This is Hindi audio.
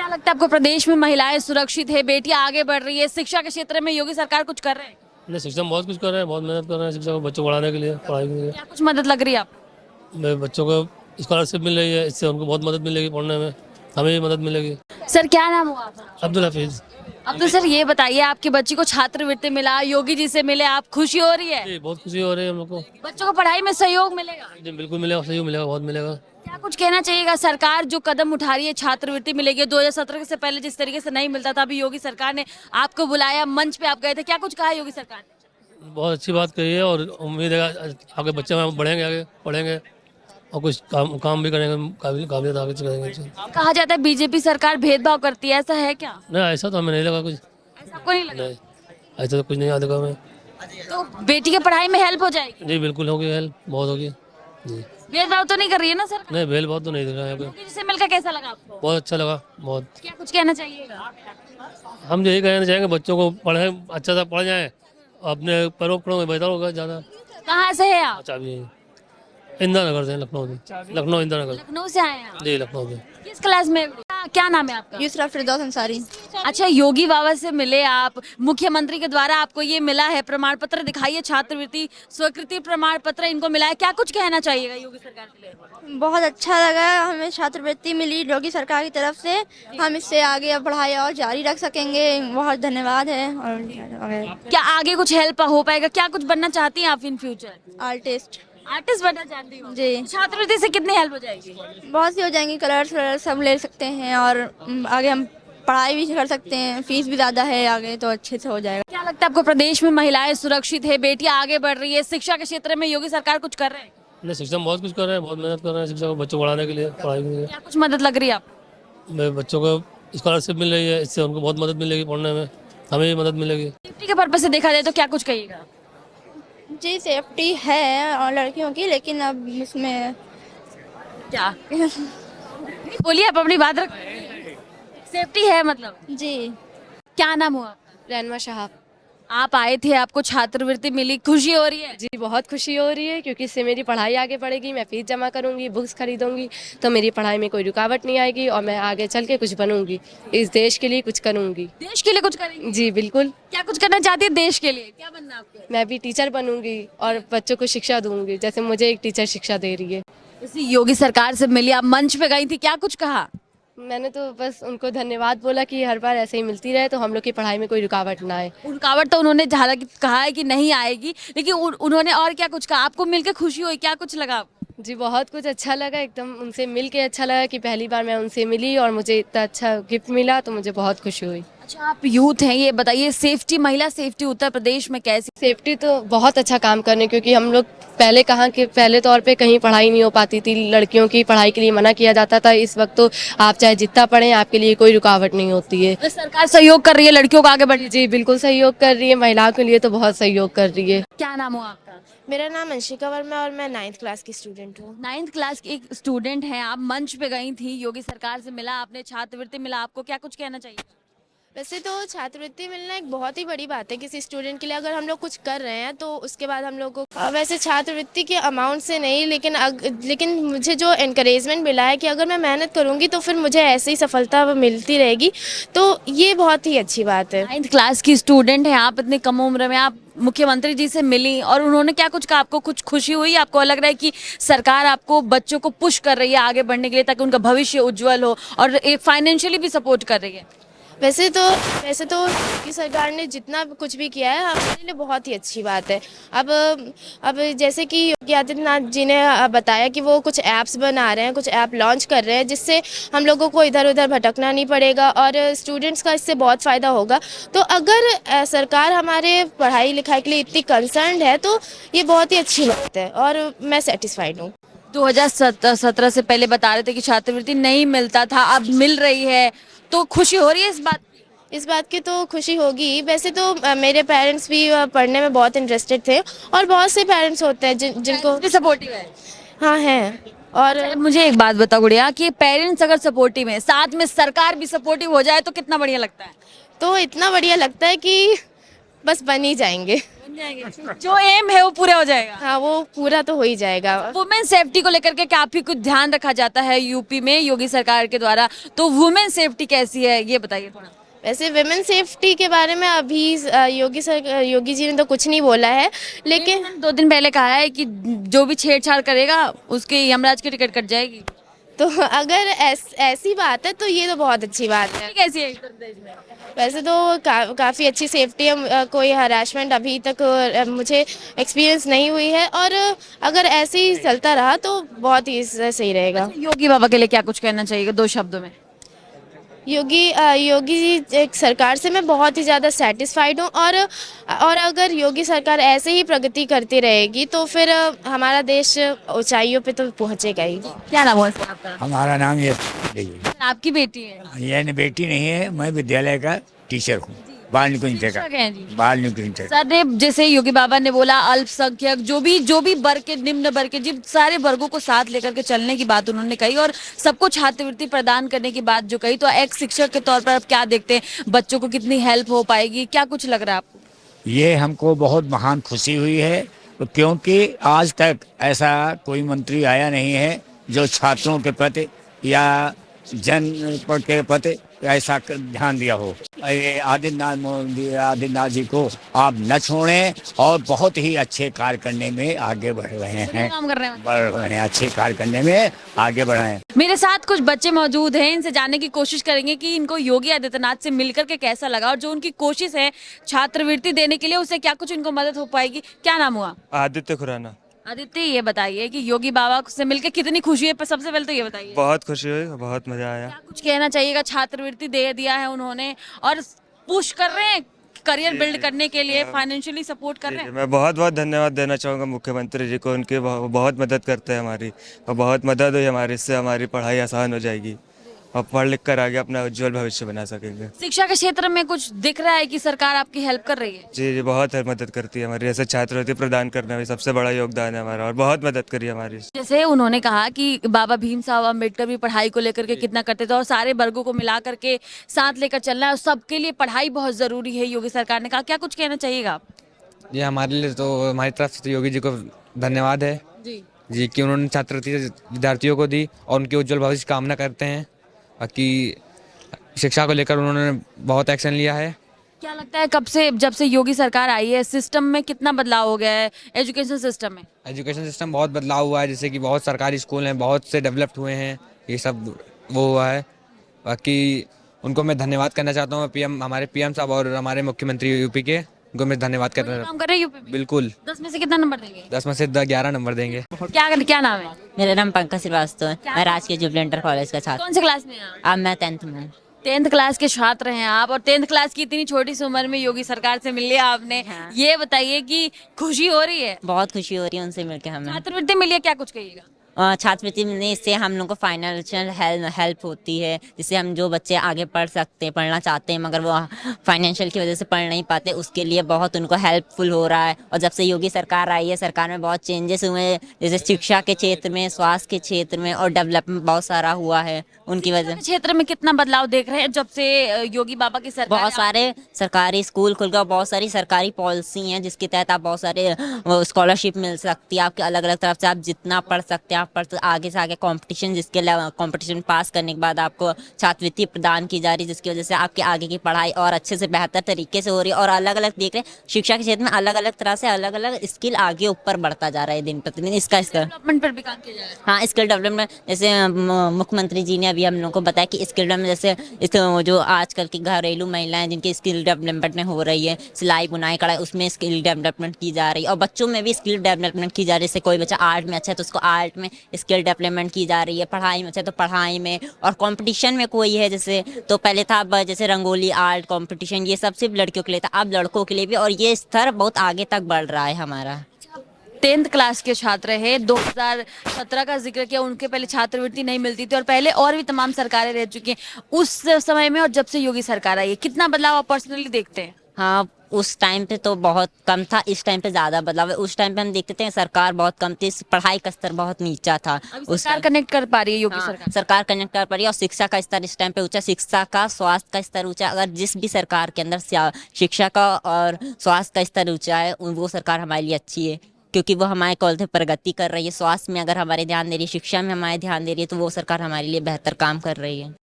क्या लगता है आपको, प्रदेश में महिलाएं सुरक्षित है, बेटियां आगे बढ़ रही है, शिक्षा के क्षेत्र में योगी सरकार कुछ कर रहे हैं? नहीं, शिक्षा में बहुत कुछ कर रहे हैं, बहुत मेहनत कर रहे हैं शिक्षा को बच्चों को बढ़ाने के लिए, पढ़ाई के लिए। क्या कुछ मदद लग रही है आपको? मेरे बच्चों को स्कॉलरशिप मिल रही है, इससे उनको बहुत मदद मिलेगी पढ़ने में, हमें भी मदद मिलेगी। सर क्या नाम हुआ आपका? अब्दुल हफीज़। अब तो सर ये बताइए, आपकी बच्ची को छात्रवृत्ति मिला, योगी जी से मिले, आप खुशी हो रही है? जी बहुत खुशी हो रही है हम लोग को। बच्चों को पढ़ाई में सहयोग मिलेगा? जी बिल्कुल मिलेगा, सही मिलेगा, बहुत मिलेगा। क्या कुछ कहना चाहिएगा, सरकार जो कदम उठा रही है, छात्रवृत्ति मिलेगी, 2017 से पहले जिस तरीके से नहीं मिलता था, अभी योगी सरकार ने आपको बुलाया, मंच पे आप गए थे, क्या कुछ कहा योगी सरकार ने? बहुत अच्छी बात कही है और उम्मीद है आगे बच्चे में बढ़ेंगे, आगे पढ़ेंगे और कुछ काम भी करेंगे, काबिलियत आगे करेंगे। कहा जाता है बीजेपी सरकार भेदभाव करती है, ऐसा है क्या? नहीं, ऐसा तो हमें नहीं लगा कुछ। ऐसा आपको नहीं लगा? नहीं, ऐसा तो कुछ नहीं लगा हमें। तो बेटी के पढ़ाई में हेल्प हो जाएगी? जी बिल्कुल होगी, हेल्प बहुत होगी जी। भेदभाव तो नहीं कर रही है ना सर? नहीं, भेल बहुत तो नहीं दिख रहा है यहाँ पे। योगी जी से मिलकर कैसा लगा आपको? बहुत अच्छा लगा, बहुत। क्या कुछ कहना चाहिएगा? हम यही कहना चाहेंगे बच्चों को पढ़े, अच्छा से पढ़ जाए, अपने पैरों में बेहतर होगा ज़्यादा। कहाँ से है आप? अच्छा भी इंदिरा नगर से, लखनऊ से, लखनऊ इंदिरा नगर। लखनऊ से आए हैं आप? जी लखनऊ से। किस क्लास में? क्या नाम है आपका? यूसरा फिरदौस अंसारी। अच्छा, योगी बाबा से मिले आप, मुख्यमंत्री के द्वारा आपको ये मिला है प्रमाण पत्र, दिखाइए छात्रवृत्ति स्वीकृति प्रमाण पत्र इनको मिला है, क्या कुछ कहना चाहिएगा योगी सरकार के लिए? बहुत अच्छा लगा, हमें छात्रवृत्ति मिली योगी सरकार की तरफ से। हम इससे आगे अब पढ़ाई और जारी रख सकेंगे। बहुत धन्यवाद है। और क्या आगे कुछ हेल्प हो पाएगा? क्या कुछ बनना चाहती हैं आप इन फ्यूचर? आर्टिस्ट। आर्टिस्ट बनना चाहती हूँ जी। छात्रवृत्ति से कितनी हेल्प हो जाएगी? बहुत सी हो जाएंगी, कलर्स वलर्स सब ले सकते हैं और आगे हम पढ़ाई भी कर सकते हैं। फीस भी ज़्यादा है, आगे तो अच्छे से हो जाएगा। क्या लगता है आपको, प्रदेश में महिलाएं सुरक्षित है, बेटियां आगे बढ़ रही है, शिक्षा के क्षेत्र में योगी सरकार कुछ कर रहे हैं? नहीं, शिक्षा में बहुत कुछ कर रहे हैं, बहुत मेहनत कर रहे हैं शिक्षा को बच्चों को बढ़ाने के लिए, पढ़ाई के लिए। क्या कुछ मदद लग रही है आपको? मेरे बच्चों को स्कॉलरशिप मिल रही है, इससे उनको बहुत मदद मिलेगी पढ़ने में, हमें भी मदद मिलेगी। सेफ्टी के पर्पज से देखा जाए तो क्या कुछ कहिएगा? जी सेफ्टी है और लड़कियों की, लेकिन अब इसमें क्या बोलिए, आप अपनी बात रख। सेफ्टी है मतलब? जी। क्या नाम हुआ आपका? रहनमा शाह। आप आए थे, आपको छात्रवृत्ति मिली, खुशी हो रही है? जी बहुत खुशी हो रही है क्योंकि इससे मेरी पढ़ाई आगे बढ़ेगी, मैं फीस जमा करूंगी, बुक्स खरीदूंगी, तो मेरी पढ़ाई में कोई रुकावट नहीं आएगी और मैं आगे चल के कुछ बनूंगी, इस देश के लिए कुछ करूंगी। देश के लिए कुछ करेंगे? जी बिल्कुल। क्या कुछ करना चाहती है देश के लिए? क्या बनना आपको? मैं भी टीचर बनूंगी और बच्चों को शिक्षा दूंगी, जैसे मुझे एक टीचर शिक्षा दे रही है। इसी योगी सरकार से मिली, आप मंच पे गई थी, क्या कुछ कहा? मैंने तो बस उनको धन्यवाद बोला कि हर बार ऐसे ही मिलती रहे तो हम लोग की पढ़ाई में कोई रुकावट ना आए। रुकावट तो उन्होंने हालांकि कहा है कि नहीं आएगी, लेकिन उन्होंने और क्या कुछ कहा? आपको मिलकर खुशी हुई, क्या कुछ लगा आपको? जी बहुत कुछ अच्छा लगा, एकदम उनसे मिल के अच्छा लगा कि पहली बार मैं उनसे मिली और मुझे इतना अच्छा गिफ्ट मिला, तो मुझे बहुत खुशी हुई। अच्छा, आप यूथ हैं, ये बताइए सेफ्टी, महिला सेफ्टी उत्तर प्रदेश में कैसी? सेफ्टी तो बहुत अच्छा काम करने, क्योंकि हम लोग पहले कहाँ के पहले तौर पे कहीं पढ़ाई नहीं हो पाती थी, लड़कियों की पढ़ाई के लिए मना किया जाता था। इस वक्त तो आप चाहे जितना पढ़ें, आपके लिए कोई रुकावट नहीं होती है। तो सरकार सहयोग कर रही है लड़कियों को आगे बढ़ने? जी बिल्कुल सहयोग कर रही है, महिलाओं के लिए तो बहुत सहयोग कर रही है। क्या नाम हुआ आपका? मेरा नाम अंशिका वर्मा और मैं 9th क्लास की स्टूडेंट हूँ। 9th क्लास की एक स्टूडेंट हैं आप, मंच पे गई थी, योगी सरकार से मिला आपने, छात्रवृत्ति मिला आपको, क्या कुछ कहना चाहिए? वैसे तो छात्रवृत्ति मिलना एक बहुत ही बड़ी बात है किसी स्टूडेंट के लिए। अगर हम लोग कुछ कर रहे हैं तो उसके बाद हम लोग को वैसे छात्रवृत्ति के अमाउंट से नहीं, लेकिन मुझे जो एनकरेजमेंट मिला है कि अगर मैं मेहनत करूँगी तो फिर मुझे ऐसे ही सफलता मिलती रहेगी, तो ये बहुत ही अच्छी बात है। 9th क्लास की स्टूडेंट हैं आप, इतनी कम उम्र में आप मुख्यमंत्री जी से मिली और उन्होंने क्या कुछ कहा? आपको कुछ खुशी हुई? आपको लग रहा है कि सरकार आपको बच्चों को पुश कर रही है आगे बढ़ने के लिए, ताकि उनका भविष्य उज्जवल हो, और एक फाइनेंशियली भी सपोर्ट कर रही है? वैसे तो की सरकार ने जितना कुछ भी किया है हमारे लिए बहुत ही अच्छी बात है। अब जैसे कि योगी आदित्यनाथ जी ने बताया कि वो कुछ ऐप्स बना रहे हैं, कुछ ऐप लॉन्च कर रहे हैं, जिससे हम लोगों को इधर उधर भटकना नहीं पड़ेगा और स्टूडेंट्स का इससे बहुत फ़ायदा होगा। तो अगर सरकार हमारे पढ़ाई लिखाई के लिए इतनी कंसर्न है तो ये बहुत ही अच्छी बात है और मैं सेटिस्फाइड हूँ। 2017 से पहले बता रहे थे कि छात्रवृत्ति नहीं मिलता था, अब मिल रही है, तो खुशी हो रही है इस बात की? इस बात की तो खुशी होगी। वैसे तो मेरे पेरेंट्स भी पढ़ने में बहुत इंटरेस्टेड थे और बहुत से पेरेंट्स होते हैं जिनको सपोर्टिव है। हाँ हैं। और मुझे एक बात बताओ गुड़िया, कि पेरेंट्स अगर सपोर्टिव है, साथ में सरकार भी सपोर्टिव हो जाए तो कितना बढ़िया लगता है? तो इतना बढ़िया लगता है कि बस बन ही जाएंगे। जो एम है वो पूरा हो जाएगा। हाँ, वो पूरा तो हो ही जाएगा। वुमेन सेफ्टी को लेकर के काफी कुछ ध्यान रखा जाता है यूपी में योगी सरकार के द्वारा, तो वुमेन सेफ्टी कैसी है ये बताइए थोड़ा। वैसे विमेन सेफ्टी के बारे में अभी योगी जी ने तो कुछ नहीं बोला है, लेकिन 2 दिन पहले कहा है कि जो भी छेड़छाड़ करेगा उसके यमराज की टिकट कट जाएगी। तो अगर ऐसी बात है तो ये तो बहुत अच्छी बात है। कैसी है उत्तर प्रदेश में? वैसे तो काफ़ी अच्छी सेफ्टी है, कोई हरासमेंट अभी तक मुझे एक्सपीरियंस नहीं हुई है, और अगर ऐसे ही चलता रहा तो बहुत ही सही रहेगा। योगी बाबा के लिए क्या कुछ कहना चाहिए 2 शब्दों में? योगी जी एक सरकार से मैं बहुत ही ज़्यादा सेटिस्फाइड हूँ, और अगर योगी सरकार ऐसे ही प्रगति करती रहेगी तो फिर हमारा देश ऊंचाइयों पे तो पहुँचेगा ही। क्या नाम है आपका? हमारा नाम ये आपकी बेटी है? ये बेटी नहीं है, मैं विद्यालय का टीचर हूँ, बाल निकुंज का। शिक्षक हैं जी। बाल निकुंज का। सर ने जैसे योगी बाबा ने बोला अल्पसंख्यक जो भी वर्ग के निम्न वर्ग के जिन सारे वर्गों को साथ लेकर के चलने की बात उन्होंने कही, और सबको छात्रवृत्ति प्रदान करने की बात जो कही, तो एक शिक्षक के तौर पर आप क्या देखते हैं, बच्चों को कितनी हेल्प हो पाएगी, क्या कुछ लग रहा है आपको? ये हमको बहुत महान खुशी हुई है, क्योंकि आज तक ऐसा कोई मंत्री आया नहीं है जो छात्रों के प्रति या जन के प्रति ऐसा ध्यान दिया हो। ये आदित्यनाथ जी को आप न छोड़ें, और बहुत ही अच्छे कार्य करने में आगे बढ़ रहे हैं, काम कर रहे हैं। अच्छे कार्य करने में आगे बढ़ रहे हैं। मेरे साथ कुछ बच्चे मौजूद हैं, इनसे जानने की कोशिश करेंगे कि इनको योगी आदित्यनाथ से मिलकर के कैसा लगा, और जो उनकी कोशिश है छात्रवृत्ति देने के लिए उससे क्या कुछ इनको मदद हो पाएगी। क्या नाम हुआ? आदित्य खुराना। आदित्य, ये बताइए कि योगी बाबा से मिलकर कितनी खुशी है, पर सबसे पहले तो ये बताइए। बहुत खुशी हुई, बहुत मजा आया। क्या कुछ कहना चाहिएगा, छात्रवृत्ति दे दिया है उन्होंने और पुश कर रहे हैं करियर बिल्ड करने के लिए, फाइनेंशियली सपोर्ट कर रहे हैं। मैं बहुत बहुत धन्यवाद देना चाहूँगा मुख्यमंत्री जी को, उनके बहुत मदद करते हैं हमारी, और बहुत मदद हुई हमारी, इससे हमारी पढ़ाई आसान हो जाएगी और पढ़ लिख कर आगे अपना उज्जवल भविष्य बना सकेंगे। शिक्षा के क्षेत्र में कुछ दिख रहा है कि सरकार आपकी हेल्प कर रही है? जी बहुत मदद करती है हमारी, ऐसे छात्रवृत्ति प्रदान करने में सबसे बड़ा योगदान है हमारा, और बहुत मदद करी हमारी। जैसे उन्होंने कहा कि बाबा भीमराव अम्बेडकर भी पढ़ाई को लेकर के कितना करते थे, और सारे वर्गों को मिला करके साथ लेकर चलना है, और सबके लिए पढ़ाई बहुत जरूरी है, योगी सरकार ने कहा। क्या कुछ कहना चाहिएगा आप? ये हमारे लिए तो, हमारी तरफ से तो योगी जी को धन्यवाद है जी कि उन्होंने छात्रवृत्ति विद्यार्थियों को दी, और उनके उज्जवल भविष्य की कामना करते हैं। बाकी शिक्षा को लेकर उन्होंने बहुत एक्शन लिया है। क्या लगता है जब से योगी सरकार आई है सिस्टम में कितना बदलाव हो गया है, एजुकेशन सिस्टम में? एजुकेशन सिस्टम बहुत बदलाव हुआ है, जैसे कि बहुत सरकारी स्कूल हैं, बहुत से डेवलप्ड हुए हैं, ये सब वो हुआ है। बाकी उनको मैं धन्यवाद करना चाहता हूँ, हमारे पीएम साहब और हमारे मुख्यमंत्री यूपी के, उनको मैं धन्यवाद करना। काम कर रहे हैं यूपी में? बिल्कुल। 10 में से कितना नंबर देंगे? 10 में से 11 नंबर देंगे। क्या नाम है? मेरा नाम पंकज श्रीवास्तव है, मैं राजकीय जुबली कॉलेज का छात्र। कौन से क्लास में हैं आप? अब मैं 10th में। 10th क्लास के छात्र हैं आप, और 10th क्लास की इतनी छोटी सी उम्र में योगी सरकार से मिल लिया आपने। हाँ। ये बताइए कि खुशी हो रही है? बहुत खुशी हो रही है उनसे मिलकर हमें। छात्रवृत्ति मिली है, क्या कुछ कहिएगा? छात्रवृत्ति मिलने इससे हम लोग को फाइनेंशियल हेल्प होती है, जिससे हम जो बच्चे आगे पढ़ना चाहते हैं मगर वो फाइनेंशियल की वजह से पढ़ नहीं पाते, उसके लिए बहुत उनको हेल्पफुल हो रहा है। और जब से योगी सरकार आई है, सरकार में बहुत चेंजेस हुए हैं, जैसे शिक्षा के क्षेत्र में, स्वास्थ्य के क्षेत्र में, और डेवलपमेंट बहुत सारा हुआ है उनकी वजह। क्षेत्र में कितना बदलाव देख रहे हैं जब से योगी बाबा की सरकार? बहुत सारे सरकारी स्कूल खुल गए, बहुत सारी सरकारी पॉलिसी हैं जिसके तहत आप बहुत सारे स्कॉलरशिप मिल सकती है आपके, अलग अलग तरफ से आप जितना पढ़ सकते हैं आप पढ़, आगे से आगे कंपटीशन, जिसके कंपटीशन पास करने के बाद आपको छात्रवृत्ति प्रदान की जा रही है, जिसकी वजह से आपकी आगे की पढ़ाई और अच्छे से बेहतर तरीके से हो रही है। और अलग अलग देख रहे हैं शिक्षा के क्षेत्र में अलग अलग तरह से अलग अलग स्किल आगे ऊपर बढ़ता जा रहा है दिन प्रतिदिन। इसका डेवलपमेंट पर भी काम किया जा रहा है। हाँ, स्किल डेवलपमेंट, जैसे मुख्यमंत्री जी ने अभी हम लोग को बताया कि स्किल डेवलपमेंट, जैसे जो आजकल की घरेलू महिलाएं जिनकी स्किल डेवलपमेंट में हो रही है, सिलाई बुनाई कढ़ाई, उसमें स्किल डेवलपमेंट की जा रही है। और बच्चों में भी स्किल डेवलपमेंट की जा रही है, जैसे कोई बच्चा आर्ट में अच्छा है तो उसको आर्ट में स्किल डेवलपमेंट की जा रही है, पढ़ाई में अच्छा है तो पढ़ाई में, और कंपटीशन में कोई है जैसे, तो पहले था जैसे रंगोली आर्ट कंपटीशन, ये सब सिर्फ लड़कियों के लिए था, अब लड़कों के लिए भी, और ये स्तर बहुत आगे तक बढ़ रहा है हमारा। 10th क्लास के छात्र हैं, 2017 का जिक्र किया, उनके पहले छात्रवृत्ति नहीं मिलती थी, और पहले और भी तमाम सरकारें रह चुकी हैं उस समय में, और जब से योगी सरकार आई है कितना बदलाव आप पर्सनली देखते हैं? हाँ, उस टाइम पे तो बहुत कम था, इस टाइम पे ज़्यादा बदलाव है। उस टाइम पे हम देखते थे सरकार बहुत कम थी, पढ़ाई का स्तर बहुत नीचा था। अभी सरकार कनेक्ट कर पा रही है योगी हाँ, सरकार। सरकार कनेक्ट कर पा रही है, और शिक्षा का स्तर इस टाइम पे ऊंचा, शिक्षा का स्वास्थ्य का स्तर ऊंचा। अगर जिस भी सरकार के अंदर शिक्षा का और स्वास्थ्य का स्तर ऊंचा है, वो सरकार हमारे लिए अच्छी है, क्योंकि वो हमारे कॉलेज में प्रगति कर रही है। स्वास्थ्य में अगर हमारे ध्यान दे रही है, शिक्षा में हमारे ध्यान दे रही है, तो वो सरकार हमारे लिए बेहतर काम कर रही है।